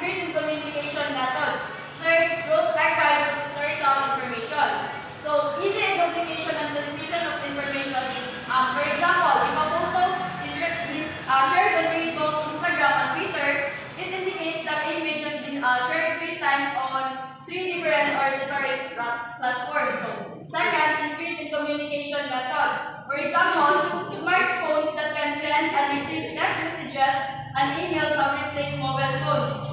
increase in communication methods. Third, rote archives of historical information. So, easy duplication and transmission of information is, for example, if a photo is shared on Facebook, Instagram, and Twitter, it indicates that the image has been shared 3 times on 3 different or separate platforms. So, second, increase in communication methods. For example, smartphones that can send and receive text messages and emails have replaced mobile phones.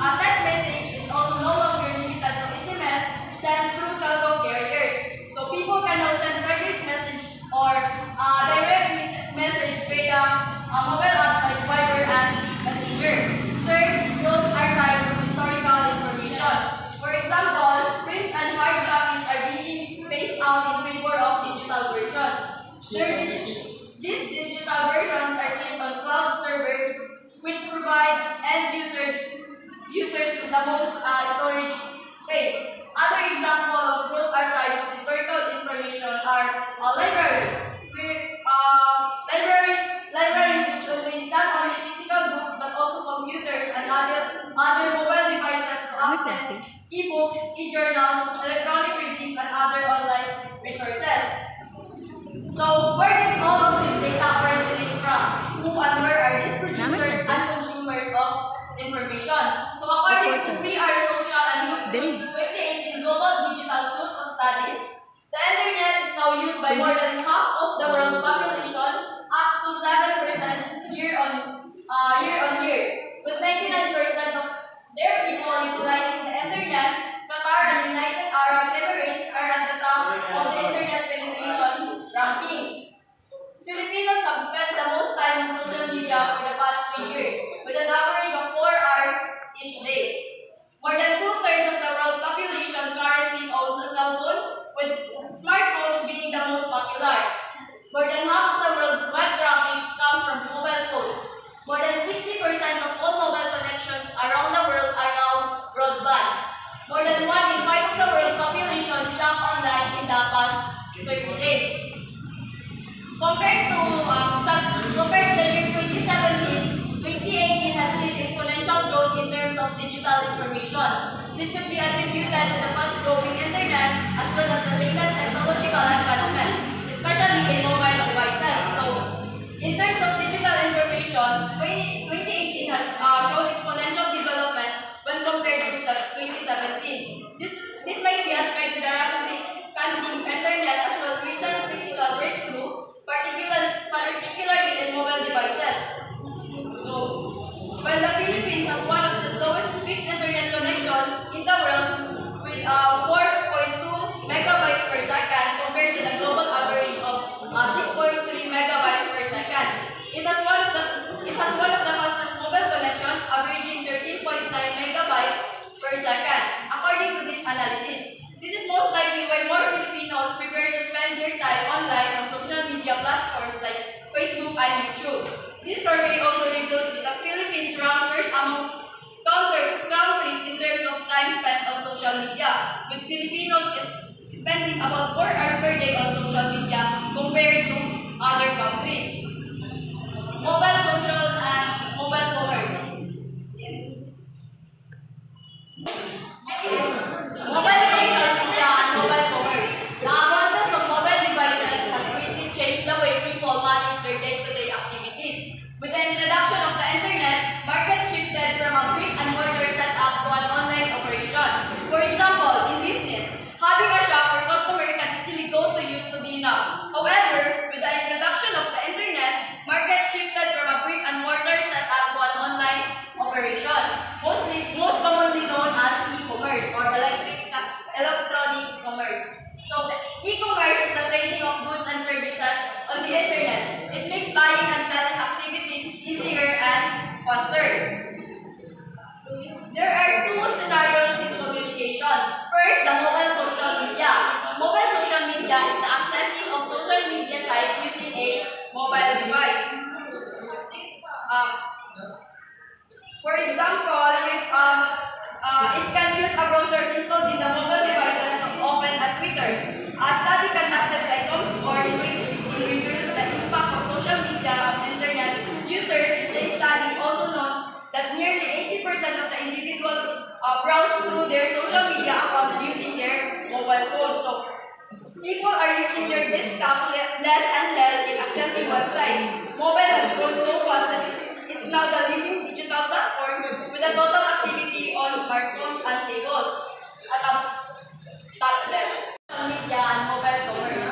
A text message is also no longer limited to SMS sent through telco carriers. So people can now send private message or direct message via mobile apps like Viber and Messenger. Third, rote archives of historical information. For example, prints and hard copies are being phased out in favor of digital versions. These digital versions are kept on cloud servers, which provide end users with the most storage space. Other examples of rote archives of historical information are libraries. Libraries which contains not only physical books but also computers and other mobile devices to access e-books, e-journals, electronic readings, and other online resources. So, where did all of this data originate from? Who and where are these producers and consumers of information? So, according to GROUP-4 Social and Goods 2018 Global Digital Suite of Studies, the internet is now used by more than half of the world's population, up to 7% year on year. With 99% of their people utilizing the internet, Qatar and United Arab Emirates are at the top of the internet penetration ranking. Filipinos have spent the most time on social media for the past 3 years, with an average of 4 hours each day. More than 2/3 of the world's population currently owns a cell phone, with smartphones being the most popular. More than half of the world's web traffic comes from mobile phones. More than 60% of all mobile connections around the world are now broadband. More than 1 in 5 of the world's population shop online in the past 30 days. Compared to the year 2017, 2018 has seen exponential growth in terms of digital information. This could be attributed to the fast-growing internet as well as the latest technological advancement, especially in mobile devices. So, in terms of digital information, 2018 has shown exponential development when compared to 2017. This might be ascribed to the rapidly expanding internet as well as recent technical breakthrough, particularly in mobile devices. So, while the Philippines has one of the slowest fixed internet connection in the world with 4.2 megabytes per second compared to the global average of 6.3 megabytes per second. It has one of the fastest mobile connection, averaging 13.9 megabytes per second, according to this analysis. This is most likely why more Filipinos prefer to spend their time online on social media platforms like Facebook and YouTube. This survey also reveals that the Philippines ranks first among countries in terms of time spent on social media, with Filipinos spending about 4 hours per day on social media compared to other countries. Mobile social and mobile commerce. Mobile social media and mobile commerce. The abundance of mobile devices has greatly changed the way people manage their day-to-day activities. With the introduction of the internet, markets shifted from a brick-and-mortar setup to an online operation. For example, in business, having a shop where customers can easily go to used to be enough. However, with the introduction of the internet, markets shifted from a brick-and-mortar setup to an online operation, most commonly known as e-commerce or electronic commerce. So, e-commerce is the trading of goods and services on the internet. It makes buying and selling activities easier and faster. There are 2 scenarios in communication. First, the mobile social media. Mobile social media is the accessing of social media less and less in accessing websites. Mobile has grown so fast that it's now the leading digital platform with a total activity on smartphones and tablets, social media, and mobile commerce.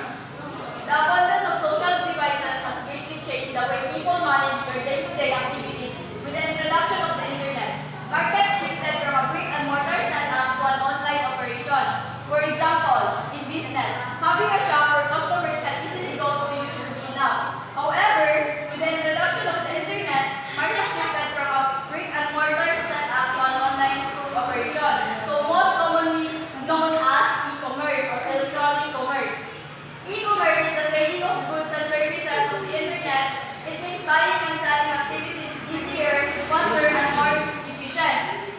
The abundance of social devices has greatly changed the way people manage their day-to-day activities with the introduction of the internet. Markets shifted from a brick-and-mortar setup to an online operation. For example, in business, having a shop where customers can easily go to used to be enough. However, with the introduction of the internet, markets shifted from a brick-and-mortar setup to an online operation. So most commonly known as e-commerce or electronic commerce. E-commerce is the trading of goods and services on the internet. It makes buying and selling activities easier, faster, and more efficient.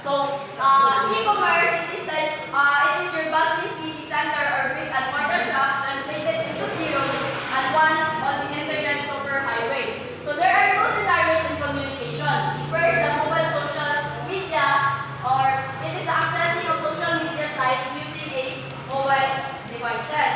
So, e-commerce it is your bustling city center or brick and mortar shop translated into zeros and ones on the internet superhighway. So there are two scenarios in communication. First, the mobile social media, or it is the accessing of social media sites using a mobile devices.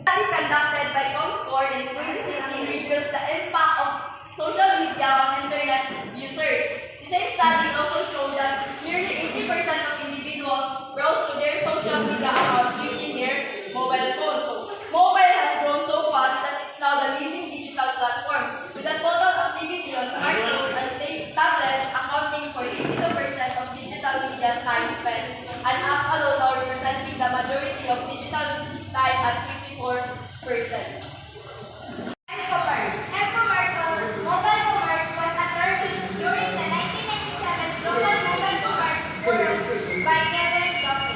Study conducted by ComScore in 2016 reveals the impact of social media on internet users. The same study also showed that nearly 80% of individuals browse through their social media accounts using their mobile phones. So, mobile has grown so fast that it's now the leading digital platform, with a total activity on smartphones and tablets accounting for 62% of digital media time spent, and apps alone are representing the majority of digital time at 54%. E-commerce or mobile commerce was a term used during the 1997 Global Mobile Commerce Forum by Kevin Duffy.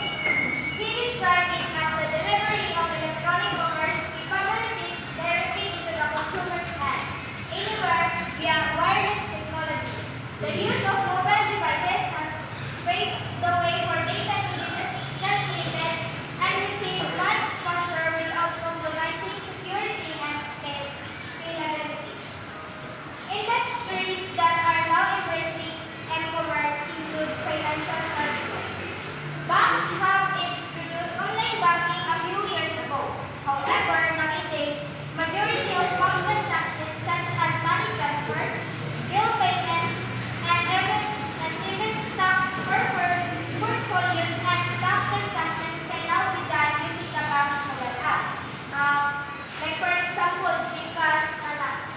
He described it as the delivery of electronic commerce capabilities directly into the consumer's hand, anywhere via wireless technology. The use of mobile devices has paved the way for data to be transmitted and received much faster without compromising security and scalability. Industries that are now embracing e-commerce include financial services. Banks have introduced online banking a few years ago. However, nowadays, majority of bank transactions such as money transfers, bill payments, and even stock portfolios and stock transactions can now be done using the bank's mobile app. Like for example, GCash,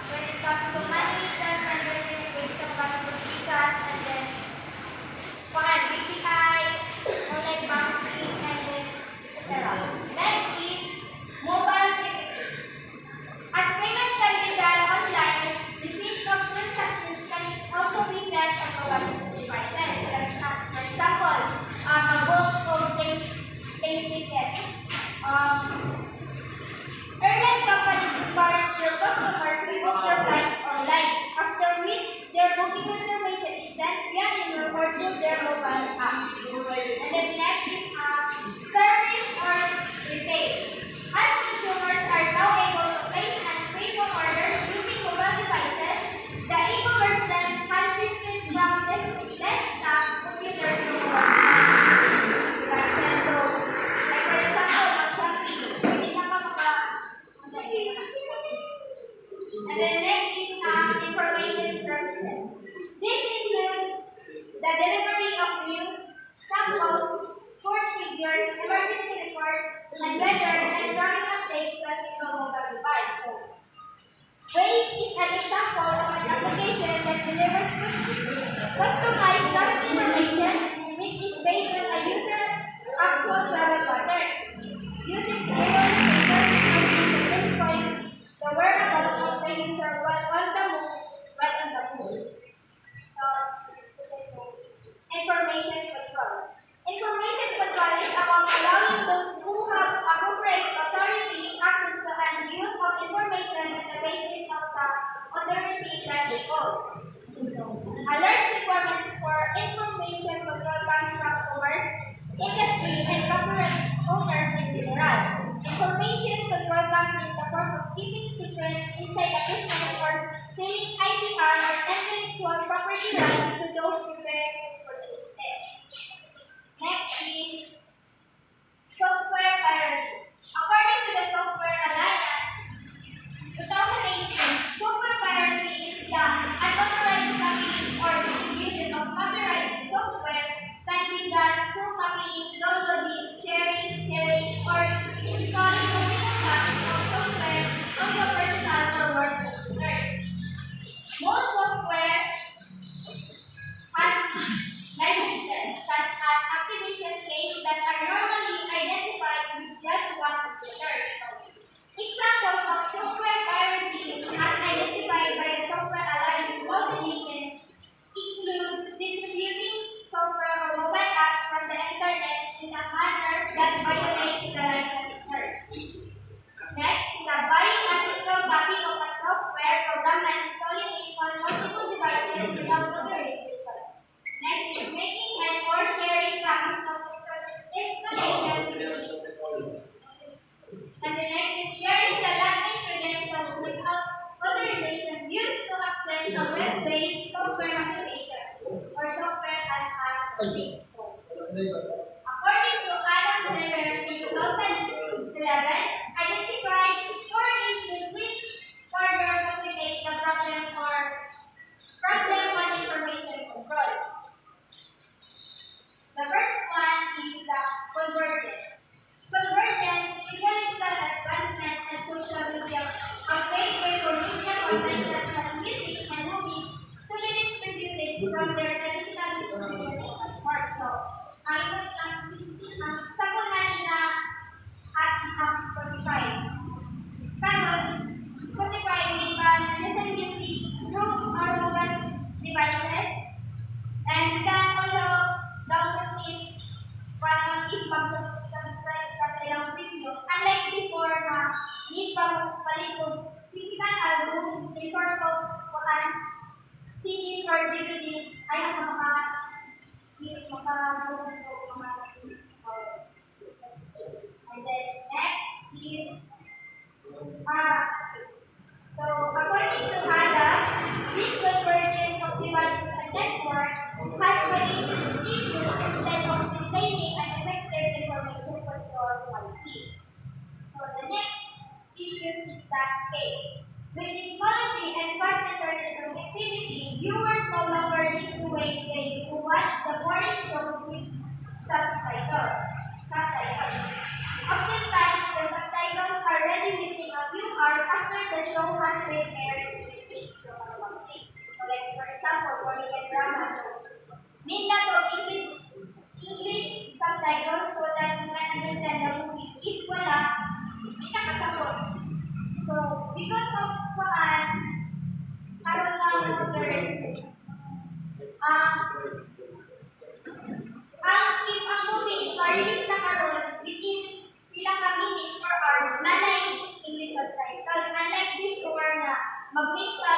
when it comes to money transfer, when it comes to GCash, and then BPI, online banking, and then etc. Next is mobile ticketing. As payment can be done online, receipts of transactions can also be sent on mobile devices, such as, for example, a book of train ticket. Airline companies encourage their customers to book their flights online, after which their booking reservation is sent via email or through their mobile app. And then next is service or retail. As consumers are now able to place and pay for orders using mobile devices, the e-commerce trend has shifted from desktop computers to mobile devices. So, like for example, on Shopee, pwede na ka and then next is information services. This includes the delivery of news, stock codes, sports figures, emergency reports, and weather and traffic updates to a single mobile device. So, Waze is an example of an application that delivers customized traffic information, which is based on a user's actual travel patterns. Uses geolocation to pinpoint the whereabouts of the user while on the move. So, information control. Information control is about allowing those who have appropriate authority access to and use of information on the basis of the authority that they hold. Alerts requirement for information control comes from commerce, industry, and copyright owners in general. Information control comes in the form of keeping secrets inside a business or selling IPR or intellectual property rights to those prepared for the steps. Next is Panel in 2011 identified four issues which further complicate the problem on information control. The first one is the convergence. Convergence, technological advancement and social media have paved way for media content such as music and movies to be distributed from their traditional distribution networks. So, sa kunan nila apps is ang Spotify. Karon, Spotify, we can listen music through our mobile devices and we can also download it when if mag-subscribe ka sa ilang premium. Unlike before na need pa magpalit og physical album in form of CDs or DVDs ay ang and then next is so according to HADA, this convergence of devices and networks has created issues instead of maintaining an effective information control policy. So the next issue is the scale. With technology and fast internet connectivity, viewers no longer need to wait days to watch the boring shows with subtitles. Oftentimes, the subtitles are ready within a few hours after the show has been aired in the English. So like for example, Korean drama, so need na to English subtitles so that you can understand the movie. If wala, hindi ka kasabot. So, because of karon na modern, if ang movie is ma-release na karon within ilang ka minutes or hours, nanay English subtitles. Unlike before na mag-wait ka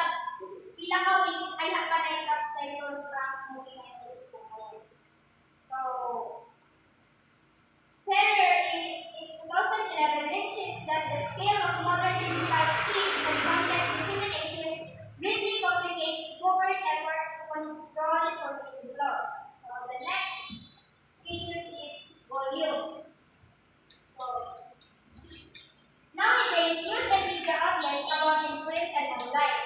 ilang ka weeks ay hapanay subtitles ng movie na English na karon. So, Ferrer in 2011 mentions that the scale of modern digital speech and content dissemination greatly complicates government efforts to control information flow. So the next issue is volume. So, nowadays, news and media outlets abound in print and online.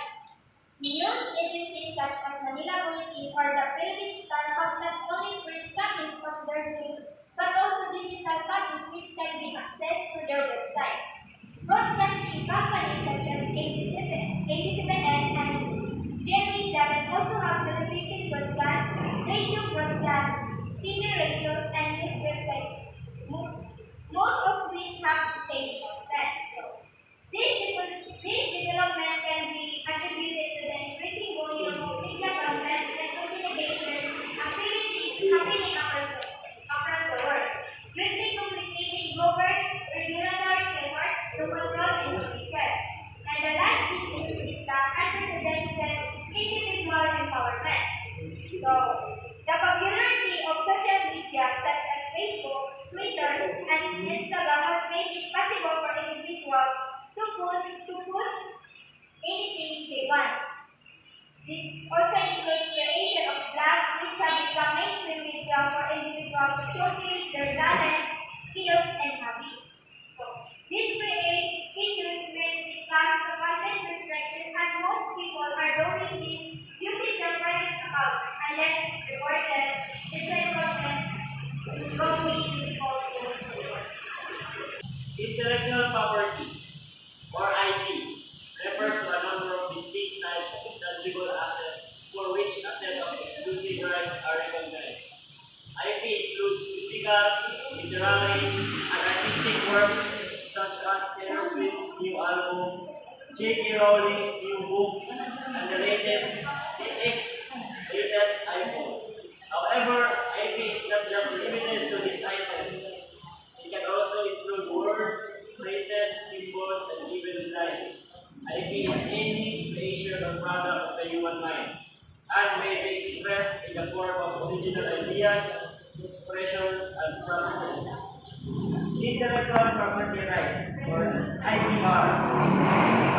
News agencies such as Manila Bulletin or the Philippine Star have not only print copies of their news but also digital copies which can be accessed through their website. Broadcasting companies such as ABCBN and GMA7 also have television broadcast, radio broadcast, TV radios, and news websites, most of which have the same content. So, this development can be attributed to the increasing volume of media content and communication activities happening across the world, greatly complicating government regulatory efforts to control information. And the last issue is the unprecedented individual empowerment. So, the popularity of social media such as Facebook, Twitter, and Instagram has made it possible for individuals to post anything they want. This also includes creation of blogs which have become mainstream media for individuals to showcase their talents, skills, and hobbies. So, this creates issues when it comes to content restriction as most people are doing this using their private accounts unless reported. This content will be difficult to report. Intellectual property, or IP, refers to a number of distinct types of intangible assets for which a set of exclusive rights are recognized. IP includes physical, literary, and artistic works such as Taylor Swift's new album, J.K. Rowling's new book, and the latest iPhone. However, IP is not just limited to these items. It can also include words, phrases, symbols, and even designs. IP is any creation or product of the human mind and may be expressed in the form of original ideas, expressions, and processes. Intellectual property rights, or IPR,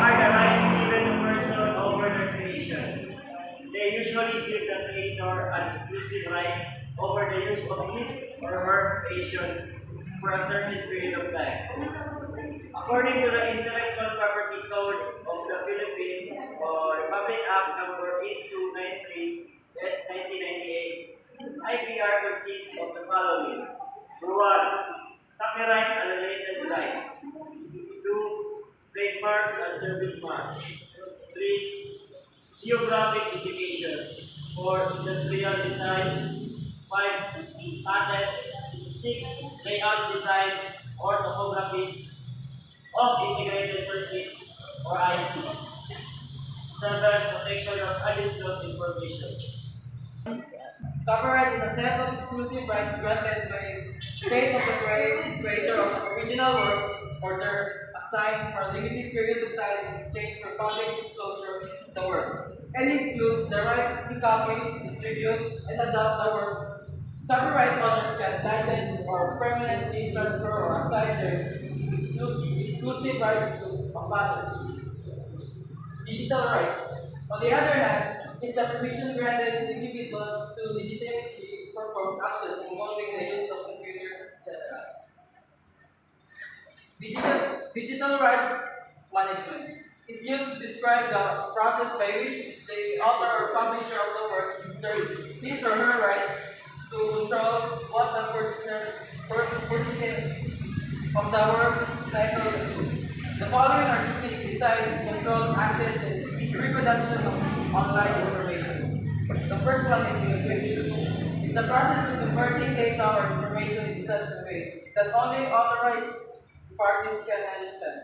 are the rights given to a person over their creation. They usually give the creator an exclusive right over the use of his or her creation for a certain period of time. According to the Intellectual Property Code of the Philippines, or Republic Act number 8293 S 1998, IPR consists of the following. 1. Copyright and related rights. 2. Trademarks and service marks. 3. Geographic indications. 4. Industrial designs. 5. Patents. 6. Layout designs or topographies of integrated circuits or ICs. 7. Protection of undisclosed information. Copyright is a set of exclusive rights granted by state of the creator of the original work or their assigned for a limited period of time in exchange for public disclosure of the work, and includes the right to copy, distribute, and adopt the work. Copyright owners can license or permanently transfer or assign their exclusive rights to a patent. Digital rights, on the other hand, is the permission granted to individuals to legitimately perform actions involving the use of computer, etc. Digital rights management is used to describe the process by which the author or publisher of the work exerts his or her rights to control what the purchasing of the work title. The following are techniques designed to control access and reproduction of online information. The first one is encryption. It's the process of converting data or information in such a way that only authorized parties can understand.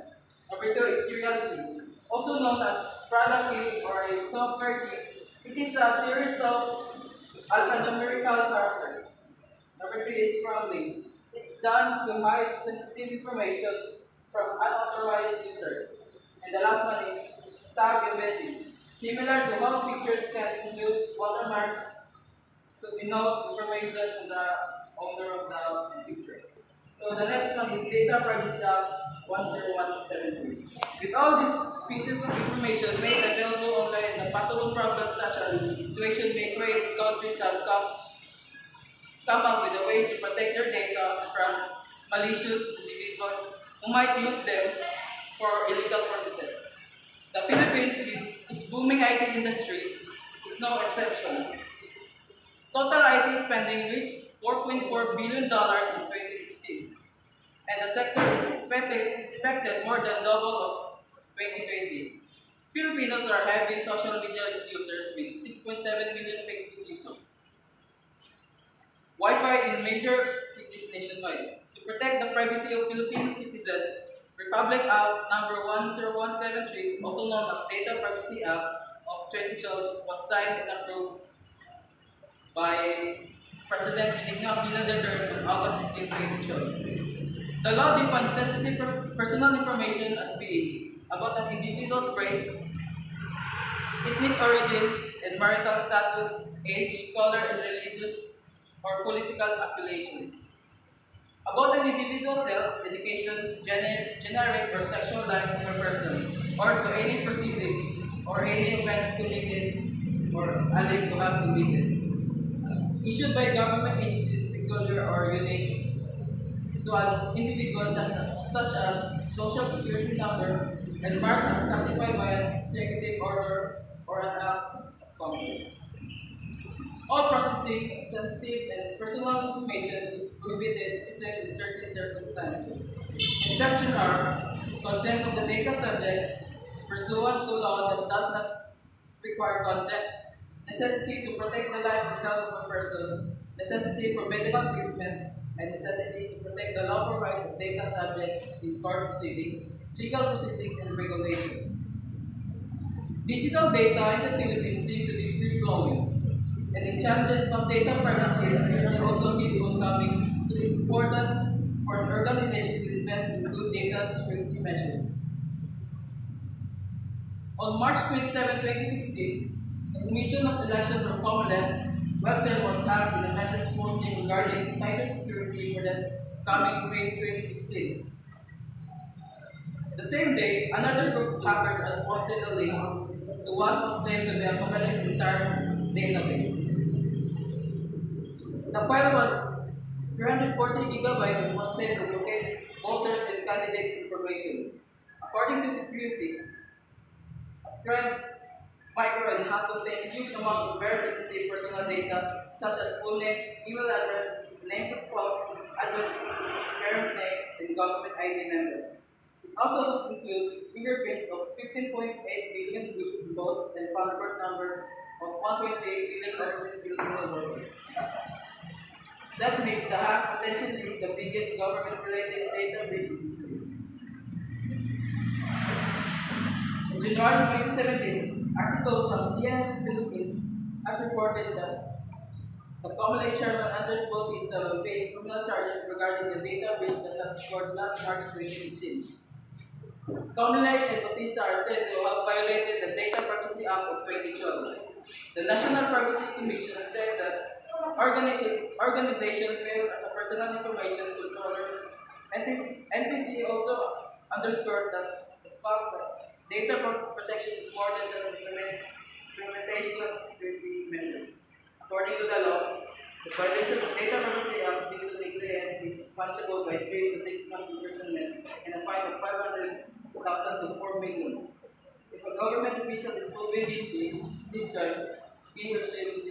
Number 2 is serial keys, also known as product key or a software key. It is a series of alphanumerical characters. Number 3 is scrambling. It's done to hide sensitive information from unauthorized users. And the last one is tag embedding. Similar to how pictures can include watermarks to denote information on the owner of the picture. So the next one is Data Privacy Act 10173. With all these pieces of information made available online, the possible problems such as situation may create countries have come up with ways to protect their data from malicious individuals who might use them for illegal purposes. The Philippines, with its booming IT industry, is no exception. Total IT spending reached $4.4 billion in 2016, and the sector is expected more than double of 2020. Filipinos are heavy social media users with 6.7 million Facebook users. Wi-Fi in major cities nationwide. To protect the privacy of Philippine citizens, Republic Act number 10173, also known as Data Privacy Act of 2012, was signed and approved by President Benigno Aquino III on August 15, 2012. The law defines sensitive personal information as being about an individual's race, ethnic origin, and marital status, age, color, and religious or political affiliations. About an individual's health, education, generic or sexual life of a person, or to any proceeding or any offense committed or alleged to have committed. Issued by government agencies peculiar or unique to an individual such as social security number and marked as classified by an executive order or an act of Congress. All processing of sensitive and personal information is prohibited except in certain circumstances. Exceptions are consent of the data subject, pursuant to law that does not require consent, necessity to protect the life and health of a person, necessity for medical treatment, and necessity to protect the lawful rights of data subjects in court proceedings, legal proceedings, and regulation. Digital data in the Philippines seem to be free-flowing, and the challenges of data privacy and security also keep on coming, so it's important for an organization to invest in good data security measures. On March 27, 2016, the Commission of Elections for Commonwealth website was hacked in a message posting regarding tighter security for the coming May 2016. The same day, another group of hackers had posted a link to what was claimed to be a Comellec's entire database. The file was 340 gigabytes was sent to locate voters and candidates information. According to security, Thread micro and hack contains huge amount of very sensitive personal data such as full names, email address, names of spouse, address, parents' name, and government ID members. It also includes fingerprints of 15.8 billion votes and passport numbers of 1.8 billion overseas Filipino voters. That makes the hack potentially the biggest government-related data breach in history. In January 2017, article from CNN Philippines has reported that the Comelec chairman Andres Bautista will face criminal charges regarding the data breach that has occurred last March 2016. Comelec and Bautista are said to have violated the Data Privacy Act of 2012. The National Privacy Commission said that organization failed as a personal information controller. NPC also underscored that the fact that data protection is more than the implementation of security measures. According to the law, the violation of Data Privacy Act due to negligence is punishable by 3 to 6 months imprisonment and a fine of 500,000 to 4 million. If a government official is proven guilty, this crime, he or she will